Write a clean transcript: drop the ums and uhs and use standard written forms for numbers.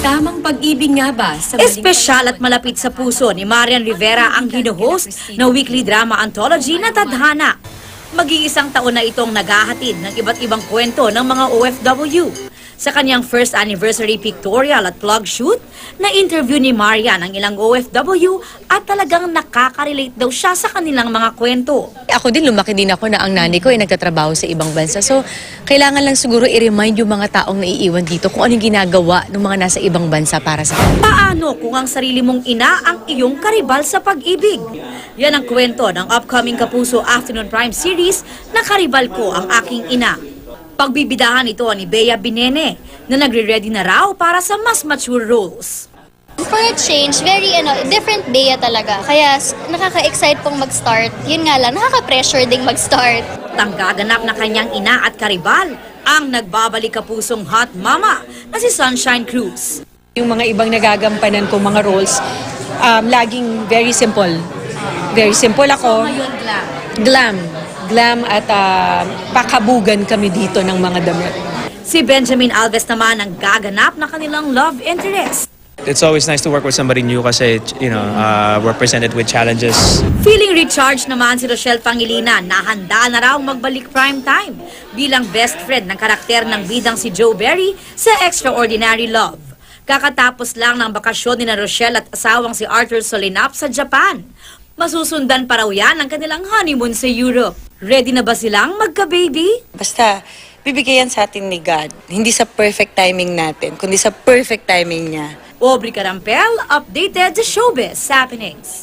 Tamang pag-ibig nga ba? Sa Espesyal at malapit sa puso ni Marian Rivera ang hino-host na weekly drama anthology na Tadhana. Mag-iisang taon na itong naghahatid ng iba't ibang kwento ng mga OFW. Sa kanyang first anniversary pictorial at vlog shoot, na-interview ni Marian ang ilang OFW at talagang nakaka-relate daw siya sa kanilang mga kwento. Ako din, lumaki din ako na ang nanay ko ay nagtatrabaho sa ibang bansa. So, kailangan lang siguro i-remind yung mga taong naiiwan dito kung anong ginagawa ng mga nasa ibang bansa para sa kanila. Paano kung ang sarili mong ina ang iyong karibal sa pag-ibig? Yan ang kwento ng upcoming Kapuso Afternoon Prime series na Karibal Ko Ang Aking Ina. Pagbibidahan ito ni Bea Binene na nagre-ready na raw para sa mas mature roles. For a change, very different Bea talaga. Kaya nakaka-excite pong mag-start. Yun nga lang, nakaka-pressure ding mag-start. Tanggaganap na kanyang ina at karibal ang nagbabalik kapusong hot mama na si Sunshine Cruz. Yung mga ibang nagagampanan kong mga roles, laging very simple. Very simple ako. Ngayon lang. Glam at pakabugan kami dito ng mga damit. Si Benjamin Alves naman ang gaganap na kanilang love interest. It's always nice to work with somebody new kasi, we're presented with challenges. Feeling recharged naman si Rochelle Pangilinan na handa na raw magbalik prime time bilang best friend ng karakter ng bidang si Joe Berry sa Extraordinary Love. Kakatapos lang ng bakasyon ni Rochelle at asawang si Arthur Solinap sa Japan. Masusundan pa raw yan ang kanilang honeymoon sa Europe. Ready na ba silang magka-baby? Basta, bibigyan sa atin ni God. Hindi sa perfect timing natin, kundi sa perfect timing niya. Aubrey Carampel, updated sa Showbiz Happenings.